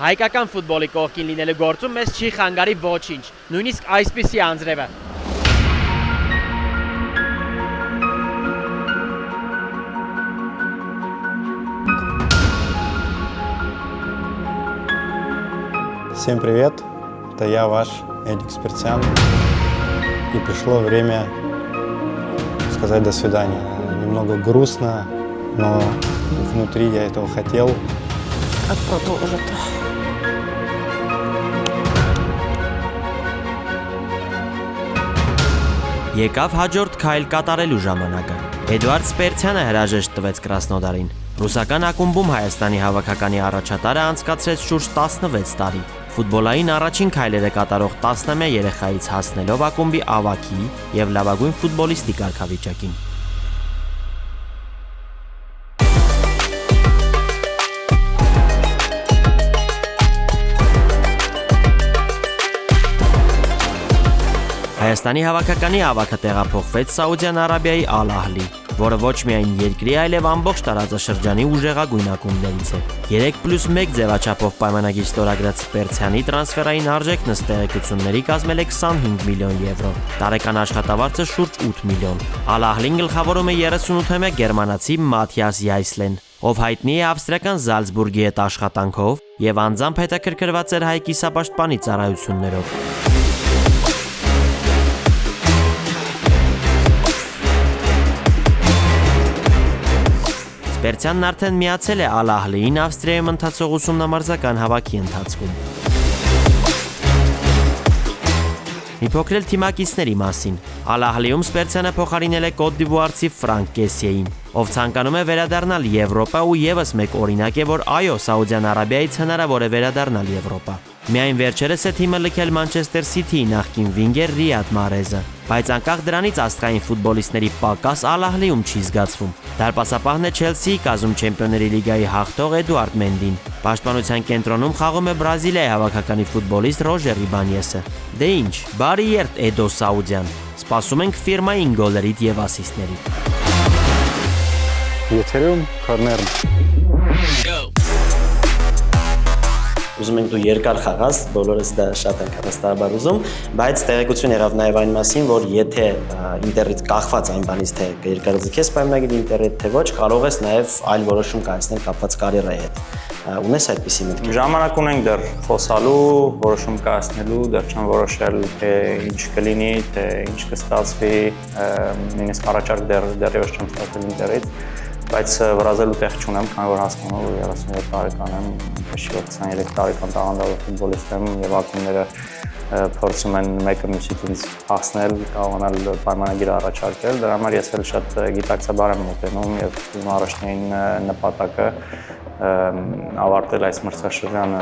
Հայկական ֆուտբոլի կողքին լինելու գործում մեզ չի խանգարի ոչինչ, նույնիսկ այսպիսի անձրևը։ Всем привет, это я, ваш Эдик Спиртсян, и пришло время сказать до свидания. Немного грустно, но внутри я этого хотел. Как продолжить? Եկավ հաջորդ քայլ կատարելու ժամանակը։ Էդվարդ Սպերցյանը հրաժեշտ տվեց Կրասնոդարին։ Ռուսական ակումբում Հայաստանի հավաքականի առաջատարը անցկացրեց շուրջ 16 տարի։ Ֆուտբոլային առաջին քայլերը կատարող 10-ամյա երեխայից հասնելով ակումբի ավագի եւ լավագույն ֆուտբոլիստի կարգավիճակին։ Հայաստանի հավաքականի ավագը տեղափոխվեց Սաուդյան Արաբիայի Ալ Ահլի, որը ոչ միայն երկրի, այլև ամբողջ տարածաշրջանի ուժեղագույն ակումբներից է։ 3+1 ձևաչափով պայմանագիր ստորագրած Սպերցյանի տրանսֆերային արժեքն ըստ տեղեկությունների կազմել է 25 միլիոն եվրո։ Տարեկան աշխատավարձը շուրջ 8 միլիոն։ Ալ Ահլին գլխավորում է 38-ամյա գերմանացի Մաթիաս Յայսլեն, ով հայտնի է ավստրիական Զալցբուրգի հետ աշխատանքով եւ անձամբ հետաքրքրված էր հայ կիսապաշտպանի ծառայություններով։ Սպերցյանն արդեն միացել է Ալ Ահլիին Ավստրիայում ընթացող ուսումնամարզական հավաքի ընթացքում։ Մի փոքր էլ թիմակիցների մասին։ Ալ Ահլիում Սպերցյանը փոխարինել է Կոտ դ'Իվուարցի Ֆրանկ Կեսիեին, ով ցանկանում է վերադառնալ Եվրոպա ու եւս մեկ օրինակ է, որ այո, Սաուդյան Արաբիայից հնարավոր է վերադառնալ Եվրոպա։ Միայն վերջերս է թիմը լքել Մանչեսթեր Սիթիի նախկին վինգեր Ռիադ Մարեզը, բայց անկախ դրանից աստղային ֆուտբոլիստների պակաս Ալ Ահլիում չի զգացվում։ Դարպասապահն է Չելսիի կազում Չեմպիոնների լիգայի հաղթող Էդուարդ Մենդին։ Պաշտպանության կենտրոնում խաղում է Բրազիլիայի հավաքականի ֆուտբոլիստ Ռոժեր Իբանյեսը։ Դե ինչ, բարի երթ Էդո Սաուդյան։ Սպասում ենք ֆիրմային գոլերիդ եւ ասիստներիդ։ Եթերում քորներն։ Ուզում ենք դու երկար խաղաս, բոլորս դա շատ ենք հավաստաբար ուզում, բայց տեղեկություն եղավ նաև այն մասին, որ եթե ինտերնետ կախված այն բանից թե երկարաձգես պայմանագիր ինտերնետ թե ոչ, կարող ես նաև այլ որոշում կայացնել կապված կարիերայի հետ։ Ունես այդպիսի մտք։ Ժամանակ ունենք դեռ խոսալու, որոշում կայացնելու, դեռ չեմ որոշել թե ինչ կլինի, թե ինչ կստացվի, նույնիսկ առաջարկ դեռևս չեմ ստացել ինտերնետ, բայց վրազելու տեղ չունեմ, քանի որ հասկանում եմ 37 տարեկան եմ, ինչի որ 23 տարեկան տաղանդավոր ֆուտբոլիստ եմ եւ ակումբները փորձում են մեկը մյուսից հասնել, կարողանալ պայմանագիր առաջարկել, դրա համար ես էլ շատ գիտակցաբար եմ մոտենում եւ իմ առաջին նպատակը ավարտել այս մրցաշրջանը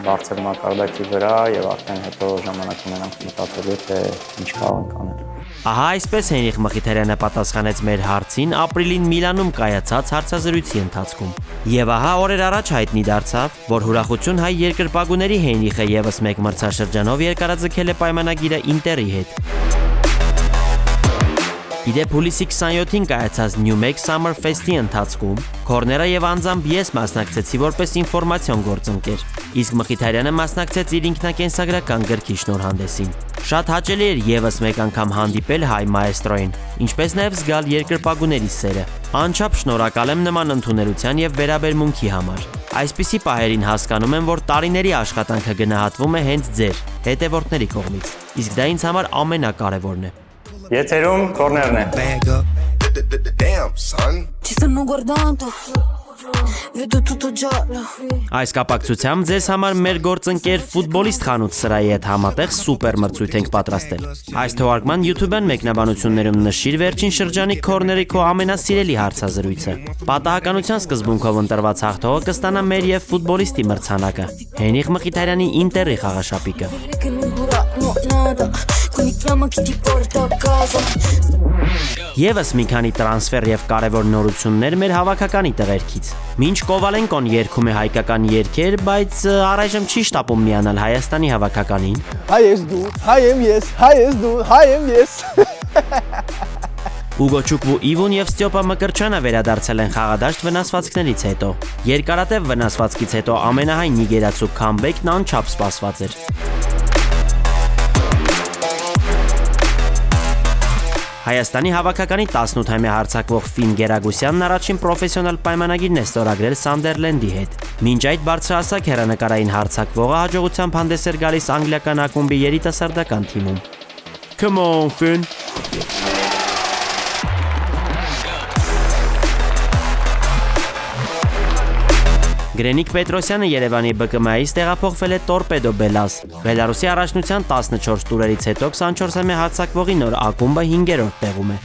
բարձր մակարդակի վրա եւ արդեն հետո ժամանակ ունենանք մտածելու թե ինչ կարող ենք անել։ Ահա այսպես Հենրիխ Մխիթարյանը պատասխանեց մեր հարցին ապրիլին Միլանում կայացած հարցազրույցի ընթացքում։ Եվ ահա օրեր առաջ հայտնի դարձավ, որ հուրախություն հայ երկրպագուների Հենրիխը եւս մեկ մրցաշրջանով երկարաձգել է պայմանագիրը Ինտերի հետ։ Իդեպ հուլիսի 27-ին կայացած New Make Summer Fest-ի ընթացքում Քորները եւ անձամբ ես մասնակցեցի որպես ինֆորմացիոն գործընկեր, իսկ Մխիթարյանը մասնակցեց իր ինքնակենսագրական գրքի շնորհանդեսին։ Շատ հաճելի էր եւս մեկ անգամ հանդիպել հայ մաեստրոին, ինչպես նաեւ զգալ երկրպագուների սերը։ Անչափ շնորհակալ եմ նման ընդունելության եւ վերաբերմունքի համար։ Այսպիսի պահերին հասկանում եմ, որ տարիների աշխատանքը գնահատվում է հենց ձեր հետևորդների կողմից, իսկ դա ինձ համար ամենակարևորն է։ Եթերում քորներն է։ Այս կապակցությամբ ձեզ համար մեր գործընկեր ֆուտբոլիստ խանութ սրայի հետ համատեղ սուպեր մրցույթ ենք պատրաստել։ Այս թողարկման YouTube-ն մեկնաբանություններում նշիր վերջին շրջանի քորների քո ամենասիրելի հարցազրույցը։ Պատահականության սկզբունքով ընտրված հաղթողը կստանա մեր եւ ֆուտբոլիստի մրցանակը՝ Հենրիխ Մխիթարյանի Ինտերի խաղաշապիկը։ Եվս մի քանի տրանսֆեր եւ կարևոր նորություններ մեր հավաքականի տղերքից։ Մինչ Կովալենկոն երգում է հայկական երգեր, բայց առայժմ չի շտապում միանալ Հայաստանի հավաքականին։ Հայ ես դու, հայ եմ ես, հայ ես դու, հայ եմ ես։ Ուգո Չուկվու-Իվուն եւ Ստյոպա Մկրչյանը վերադարձել են խաղադաշտ վնասվածքներից հետո։ Երկարատև վնասվածքից հետո ամենահայն նիգերացու քամբեքն անչափ սպասված էր։ Հայաստանի հավաքականի 18-ամյա հարձակվող Ֆին Գերագուսյանն առաջին պրոֆեսիոնալ պայմանագիրն է ստորագրել Սանդերլենդի հետ։ Մինչ այդ բարձրահասակ հեռանկարային հարձակվողը հաջողությամբ հանդես էր գալիս անգլիական ակումբի երիտասարդական թիմում։ Come on, Finn. Գրենիկ Պետրոսյանը Երևանի ԲԿՄ-ից տեղափոխվել է Տորպեդո Բելազ։ Բելարուսի առաջնության 14 տուրերից հետո 24-ամյա հարձակվողի նոր ակումբը 5-րդ տեղում է։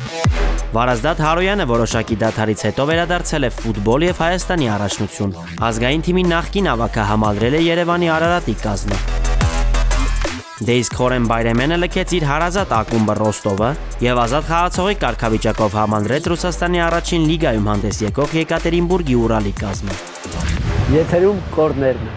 Վարազդատ Հարոյանը որոշակի դադարից հետո վերադարձել է ֆուտբոլ եւ Հայաստանի առաջնություն։ Ազգային թիմի նախկին ավագը համալրել է Երևանի Արարատի կազմը։ Դե իսկ Խորեն Բայրեմյանը լքեց իր հարազատ ակումբը Ռոստովը եւ ազատ խաղացողի կարգավիճակով համալրեց Ռուսաստանի առաջին լիգայում հանդես եկող Եկատերինբուրգի Ուրալի կազմը։ Եթերում կորներն է։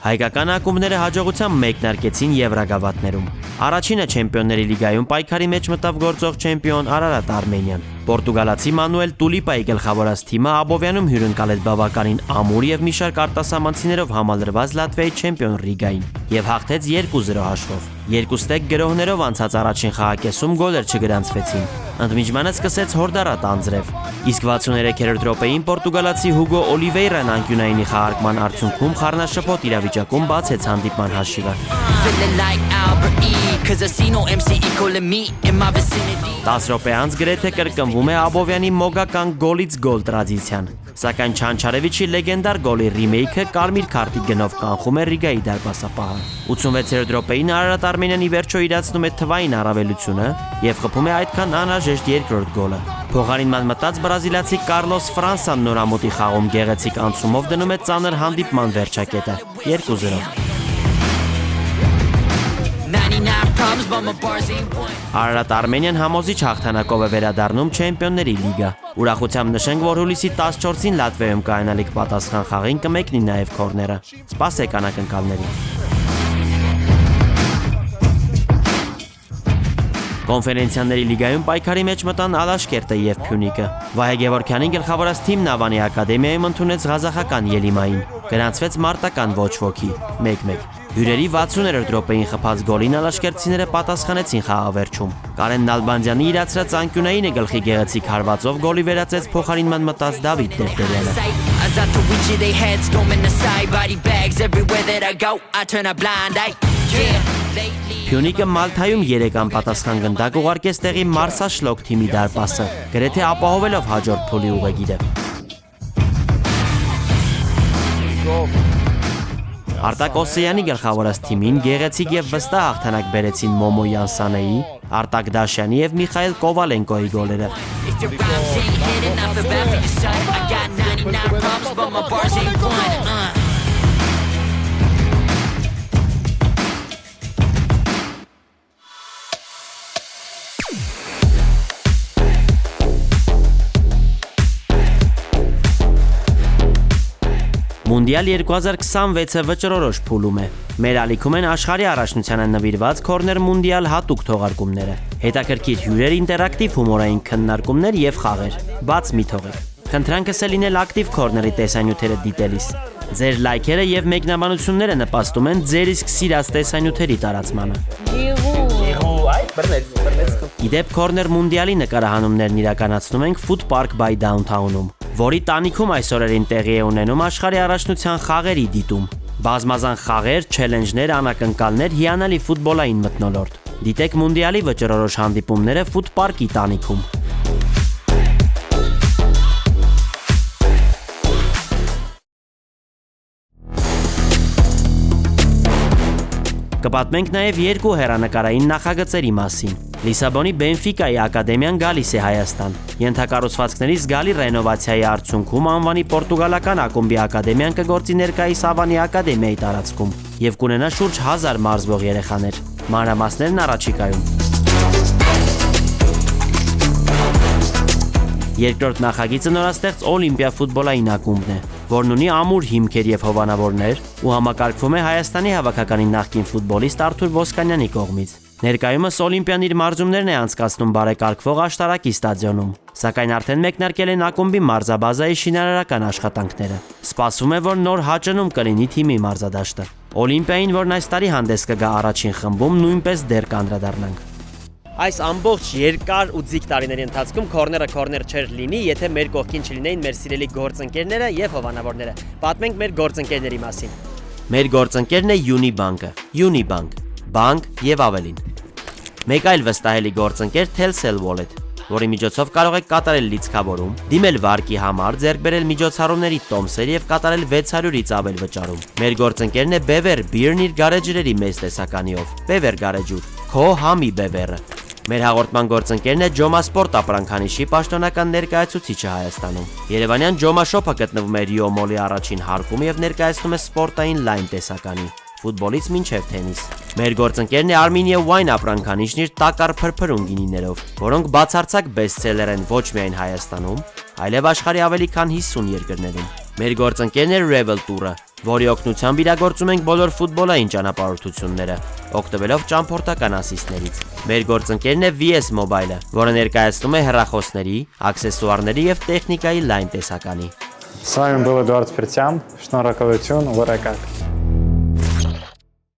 Հայկական ակումբները հաջողությամբ մեկնարկեցին Եվրագավաթներում։ Առաջինը Չեմպիոնների լիգայում պայքարի մեջ մտավ գործող չեմպիոն Արարատ Արմենիան։ Պորտուգալացի Մանուել Տուլիպայի գլխավորած թիմը Աբովյանում հյուրընկալեց բավականին ամուր եւ մի շարք արտասահմանցիներով համալրված Լատվիայի չեմպիոն Ռիգային եւ հաղթեց 2-0 հաշվով։ Երկուստեք գրոհներով անցած առաջին խաղակեսում գոլեր չգրանցվեցին։ Ընդմիջմանը սկսեց հորդառատ անձրև։ Իսկ 63-րդ րոպեին պորտուգալացի Հուգո Օլիվեյրան անկյունայինի խաղարկման արդյունքում խառնաշփոթ իրավիճակում բացեց հանդիպման հաշիվը։ 10 րոպե անց գրեթե կրկնվում է Աբովյանի մոգական գոլից գոլ տրադիցիան։ Սակայն Չանչարևիչի լեգենդար գոլի ռիմեյքը կարմիր քարտի գնով կանխում է Ռիգայի դարպասապահը։ 86-րդ րոպեին Արարատ Արմենիան ի վերջո իրացնում է թվային առավելությունը եւ խփում է այդքան անհրաժեշտ երկրորդ գոլը։ Փոխարինման մտած բրազիլացի Կարլոս Ֆրանսան նորամուտի խաղում գեղեցիկ անցումով դնում է ծանր հանդիպման վերջակետը 2-0։ Արարատ Արմենիան համոզիչ հաղթանակով է վերադառնում Չեմպիոնների լիգա։ Ուրախությամբ նշենք, որ հուլիսի 14-ին Լատվիայում կայանալիք պատասխան խաղին կմեկնի նաև քորները։ Սպասեք անակնկալներին։ Կոնֆերենցիաների լիգայում պայքարի մեջ մտան Ալաշկերտը եւ Փյունիկը։ Վահե Գևորգյանի գլխավորած թիմն Ավանի ակադեմիայում ընդունեց ղազախական Ելիմային։ Գրանցվեց մարտական ոչ ոքի 1-1։ Հյուրերի 60-րդ րոպեին խփած գոլին ալաշկերտցիները պատասխանեցին խաղավերջում։ Կարեն Նալբանդյանի իրացրած անկյունայինը գլխի գեղեցիկ հարվածով գոլի վերածեց փոխարինման մտած Դավիթ Տերտերյանը։ Փյունիկը Մալթայում 3 անպատասխան գնդակ ուղարկեց տեղի Մարսաշլոկ թիմի դարպասը, գրեթե ապահովելով հաջորդ փուլի ուղեգիրը։ Արտակ Օսեյանի գլխավորած թիմին գեղեցիկ եւ վստահ հաղթանակ բերեցին Մոմո Յանսանեի, Արտակ Դաշյանի եւ Միխայել Կովալենկոյի գոլերը։ Մունդիալ 2026-ը վճռորոշ փուլում է։ Մեր ալիքում են աշխարհի առաջնությանը նվիրված Corner Mundial հատուկ թողարկումները։ Հետաքրքիր հյուրեր, ինտերակտիվ հումորային քննարկումներ եւ խաղեր։ Բաց մի թողեք։ Խնդրանքս է լինել ակտիվ Corner-ի տեսանյութերը դիտելիս։ Ձեր լայքերը եւ մեկնաբանությունները նպաստում են ձեր իսկ սիրած տեսանյութերի տարածմանը։ Իդեպ Corner Mundial-ի նկարահանումներն իրականացնում ենք Food Park by Downtown-ում, որի տանիքում այսօրերին տեղի է ունենում աշխարհի առաջնության խաղերի դիտում։ Բազմազան խաղեր, չելենջներ, անակնկալներ, հիանալի ֆուտբոլային մթնոլորտ։ Դիտեք Մունդիալի վճռորոշ հանդիպումները Food Park-ի տանիքում։ Կպատմենք նաև երկու հեռանկարային նախագծերի մասին։ Լիսաբոնի Բենֆիկայի ակադեմիան գալիս է Հայաստան։ Ենթակառուցվածքների զգալի ռենովացիայի արդյունքում անվանի պորտուգալական ակումբի ակադեմիան կգործի ներկայիս Ավանի ակադեմիայի տարածքում եւ կունենա շուրջ 1000 մարզվող երեխաներ։ Մանրամասներն առաջիկայում։ Երկրորդ նախագիծը նորաստեղծ Օլիմպիա ֆուտբոլային ակումբն է։ որն ունի ամուր հիմքեր եւ հովանավորներ ու համակարգվում է Հայաստանի հավաքականի նախկին ֆուտբոլիստ Արթուր Ոսկանյանի կողմից։ Ներկայումս Օլիմպիան իր մարզումներն է անցկացնում բարեկարգվող աշտարակի ստադիոնում, սակայն արդեն մեկնարկել են ակումբի մարզաբազայի շինարարական աշխատանքները։ Սպասվում է, որ նոր հաճնում կլինի թիմի մարզադաշտը։ Օլիմպիային, որն այս տարի հանդես կգա առաջին խմբում, նույնպես դեռ կանդրադառնանք։ Այս ամբողջ երկար ու ձիգ տարիների ընթացքում քորները քորներ չէր լինի, եթե մեր կողքին չլինեին մեր սիրելի գործընկերները եւ հովանավորները։ Պատմենք մեր գործընկերների մասին։ Մեր գործընկերն է Unibank-ը, Unibank, բանկ եւ ավելին։ Մեկ այլ վստահելի գործընկեր Telcel Wallet, որի միջոցով կարող եք կատարել լիցքավորում, դիմել վարկի համար, ձեռք բերել միջոցառումների տոմսեր եւ կատարել 600-ից ավել վճարում։ Մեր գործընկերն է Bever Beer-ն իր գարեջրերի մեծ տեսականիով։ Bever գարեջուր, քո համի Bever-ը։ Մեր հաղորդման գործընկերն է Joma Sport ապրանքանիշի պաշտոնական ներկայացուցիչը Հայաստանում։ Երևանյան Joma Shop-ը գտնվում է Rio Mall-ի առաջին հարկում եւ ներկայացնում է սպորտային լայն տեսականի, ֆուտբոլից մինչև թենիս։ Մեր գործընկերն է Armenia Wine ապրանքանիշն իր տակառ փրփրուն գինիներով, որոնք բացարձակ բեսթսելեր են ոչ միայն Հայաստանում, այլև աշխարհի ավելի քան 50 երկրներում։ Մեր գործընկերն է Revel Tour-ը, որի օգնությամբ իրագործում ենք բոլոր ֆուտբոլային ճանապարհորդությունները, օգտվելով ճամփորդական ասիստներից։ Մեր գործընկերն է VS Mobile-ը, որը ներկայացնում է հեռախոսների, աքսեսուարների եւ տեխնիկայի լայն տեսականի։ С вами был Эдуард Спиртян. Շնորհակալություն, ուրախ եք։